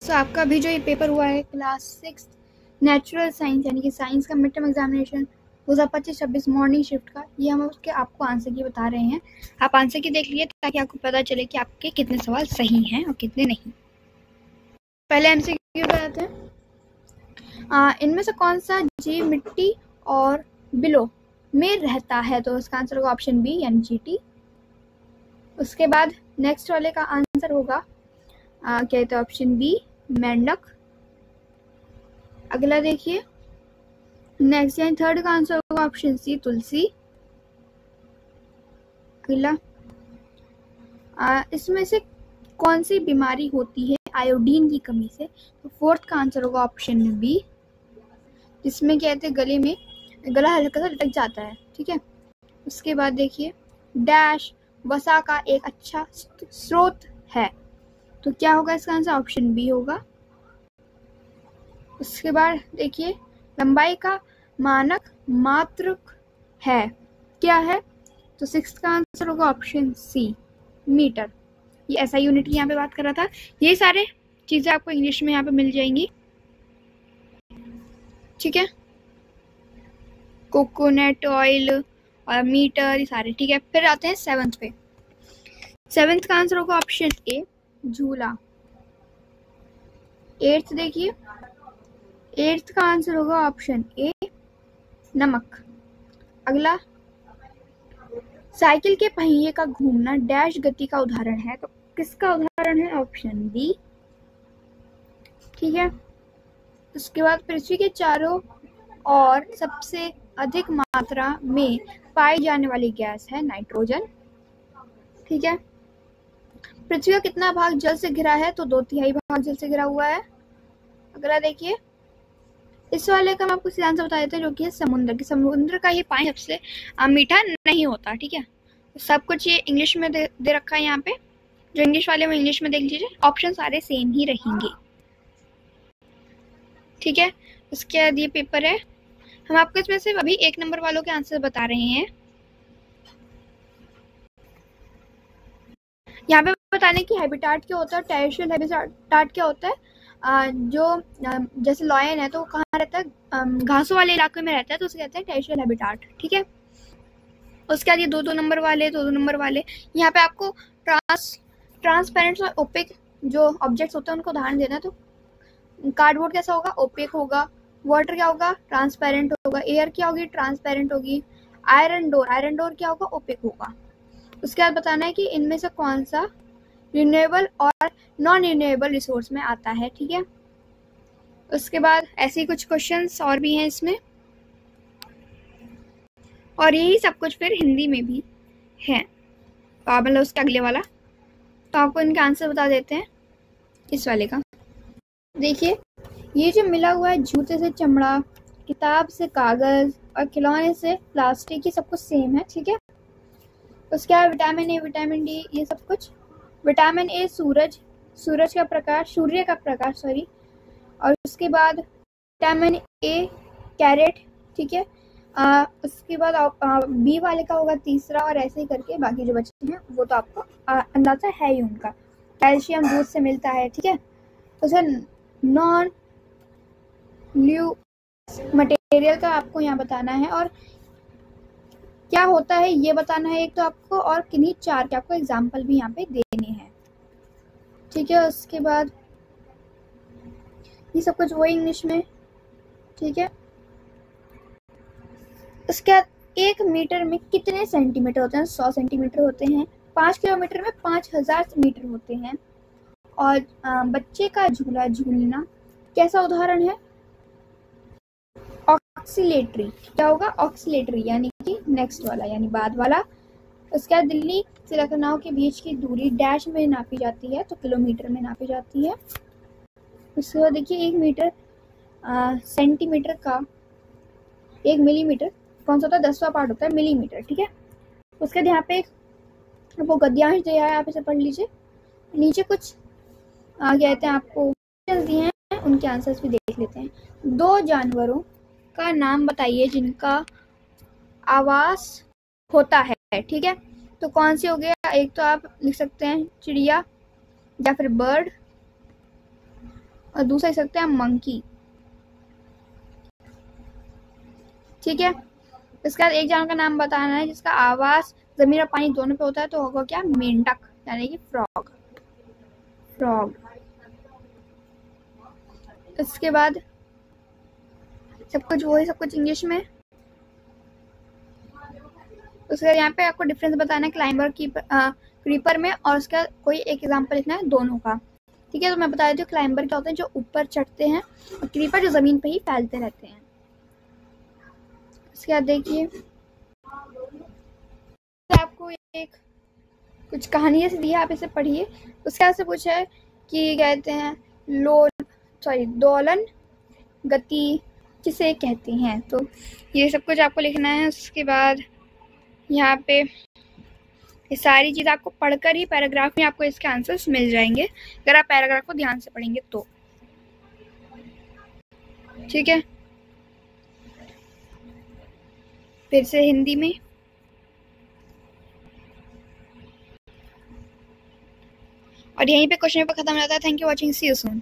सो आपका अभी जो ये पेपर हुआ है क्लास 6 नेचुरल साइंस यानी कि साइंस का mid term examination 2025-26 morning shift का, ये हम उसके आपको आंसर की बता रहे हैं। आप आंसर की देख लिए ताकि आपको पता चले कि आपके कितने सवाल सही हैं और कितने नहीं। पहले एमसीक्यू बताते हैं। इनमें से कौन सा जीव मिट्टी और बिलो में रहता है? तो इसका आंसर होगा ऑप्शन बी यानी चींटी। उसके बाद नेक्स्ट वाले का आंसर होगा क्या कहते हैं ऑप्शन बी मेंढक। अगला देखिए नेक्स्ट यानी थर्ड का आंसर होगा ऑप्शन सी तुलसी। अगला इसमें से कौन सी बीमारी होती है आयोडीन की कमी से? तो फोर्थ का आंसर होगा ऑप्शन बी, जिसमें कहते हैं गले में गला हल्का सा लटक जाता है। ठीक है। उसके बाद देखिए डैश वसा का एक अच्छा स्रोत है, तो क्या होगा इसका आंसर? ऑप्शन बी होगा। उसके बाद देखिए लंबाई का मानक मात्रक है, क्या है? तो सिक्स्थ का आंसर होगा ऑप्शन सी मीटर। ये ऐसा यूनिट की यहाँ पे बात कर रहा था। ये सारे चीजें आपको इंग्लिश में यहाँ पे मिल जाएंगी। ठीक है, कोकोनट ऑयल और मीटर, ये सारे। ठीक है, फिर आते हैं सेवंथ पे। सेवंथ का आंसर होगा ऑप्शन ए झूला। एट्थ देखिए, एट्थ का आंसर होगा ऑप्शन ए नमक। अगला साइकिल के पहिए का घूमना डैश गति का उदाहरण है, तो किसका उदाहरण है? Option B. ठीक है। उसके बाद पृथ्वी के चारों ओर सबसे अधिक मात्रा में पाई जाने वाली गैस है नाइट्रोजन। ठीक है। पृथ्वी का कितना भाग जल से घिरा है? तो 2/3 भाग जल से घिरा हुआ है। अगला देखिए इस वाले का हम आपको आंसर बता देते हैं, जो कि है समुद्र की। समुद्र का ये पानी सबसे मीठा नहीं होता। ठीक है, सब कुछ ये इंग्लिश में दे रखा है यहाँ पे। जो इंग्लिश वाले में इंग्लिश में देख लीजिए, ऑप्शन सारे सेम ही रहेंगे। ठीक है। उसके बाद ये पेपर है, हम आपको इसमें सिर्फ अभी 1 नंबर वालों के आंसर बता रहे हैं। यहाँ पे बताने की हैबिटाट क्या होता है, टेरिशियल हैबिटाट क्या होता है। जो जैसे लॉयन है तो वो कहाँ रहता है? घासों वाले इलाके में रहता है, तो उसे कहते हैं टेरिशियल हैबिटाट। ठीक है। उसके बाद ये 2-2 नंबर वाले, 2-2 नंबर वाले। यहाँ पे आपको ट्रांसपेरेंट और ओपेक जो ऑब्जेक्ट्स होते हैं उनको उदाहरण देना है। तो कार्डबोर्ड कैसा होगा? ओपेक होगा। वाटर क्या होगा? ट्रांसपेरेंट होगा। एयर क्या होगी? ट्रांसपेरेंट होगी। आयरन डोर क्या होगा? ओपेक होगा। उसके बाद बताना है कि इनमें से कौन सा रिन्यूएबल और नॉन रिन्यूएबल रिसोर्स में आता है। ठीक है। उसके बाद ऐसे ही कुछ क्वेश्चंस और भी हैं इसमें, और यही सब कुछ फिर हिंदी में भी है। मतलब उसका अगले वाला, तो आपको इनके आंसर बता देते हैं। इस वाले का देखिए, ये जो मिला हुआ है जूते से चमड़ा, किताब से कागज और खिलौने से प्लास्टिक, ये सब कुछ सेम है। ठीक है। उसके बाद विटामिन ए, विटामिन डी, ये सब कुछ। विटामिन ए सूर्य का प्रकाश, सॉरी। और उसके बाद विटामिन ए कैरेट। ठीक है। उसके बाद बी वाले का होगा तीसरा, और ऐसे ही करके बाकी जो बचे हैं वो तो आपको अंदाजा है ही उनका। कैल्शियम दूध से मिलता है। ठीक है। उसे नॉन ल्यू मटेरियल का आपको यहाँ बताना है, और क्या होता है ये बताना है एक तो आपको, और किन्हीं 4 के आपको एग्जाम्पल भी यहाँ पे देने हैं। ठीक है। उसके बाद ये सब कुछ वही इंग्लिश में। ठीक है। उसके बाद 1 मीटर में कितने सेंटीमीटर होते हैं? 100 सेंटीमीटर होते हैं। 5 किलोमीटर में 5000 मीटर होते हैं। और बच्चे का झूला झूलना कैसा उदाहरण है? ऑक्सीलेटरी। क्या होगा? ऑक्सीलेटरी, यानी कि नेक्स्ट वाला यानी बाद वाला। उसके बाद दिल्ली से लखनऊ के बीच की दूरी डैश में नापी जाती है, तो किलोमीटर में नापी जाती है। उसके बाद देखिए 1 मीटर सेंटीमीटर का 1 मिलीमीटर कौन सा होता है? 10वां पार्ट होता है मिलीमीटर। ठीक है। उसके बाद यहाँ पे वो गद्यांश दिया है, आप इसे पढ़ लीजिए। नीचे कुछ कहते हैं आपको दिए हैं, उनके आंसर्स भी देख लेते हैं। 2 जानवरों का नाम बताइए जिनका आवास होता है। ठीक है। तो कौन से हो गया? एक तो आप लिख सकते हैं चिड़िया या फिर बर्ड, और दूसरा लिख सकते हैं मंकी। ठीक है, इसके बाद एक जानवर का नाम बताना है जिसका आवाज जमीन और पानी दोनों पे होता है, तो होगा क्या? मेंढक, यानी कि फ्रॉग। फ्रॉग। इसके बाद सब कुछ वही, सब कुछ इंग्लिश में। उसके बाद यहाँ पे आपको डिफरेंस बताना है क्लाइंबर क्रीपर में, और उसका कोई एक एग्जांपल लिखना है दोनों का। ठीक है, तो मैं बता देती हूँ क्लाइंबर क्या होते हैं, जो ऊपर चढ़ते हैं, और क्रीपर जो जमीन पे ही फैलते रहते हैं। इसके बाद देखिए आपको एक कुछ कहानी जैसी दी है, आप इसे पढ़िए। उसके बाद से पूछा है कि कहते हैं दोलन गति किसे कहते हैं, तो ये सब कुछ आपको लिखना है। उसके बाद यहाँ पे ये सारी चीज़ आपको पढ़कर ही पैराग्राफ में आपको इसके आंसर्स मिल जाएंगे, अगर आप पैराग्राफ को ध्यान से पढ़ेंगे तो। ठीक है, फिर से हिंदी में। और यहीं पे क्वेश्चन पेपर खत्म हो जाता है। Thank you watching, see you soon.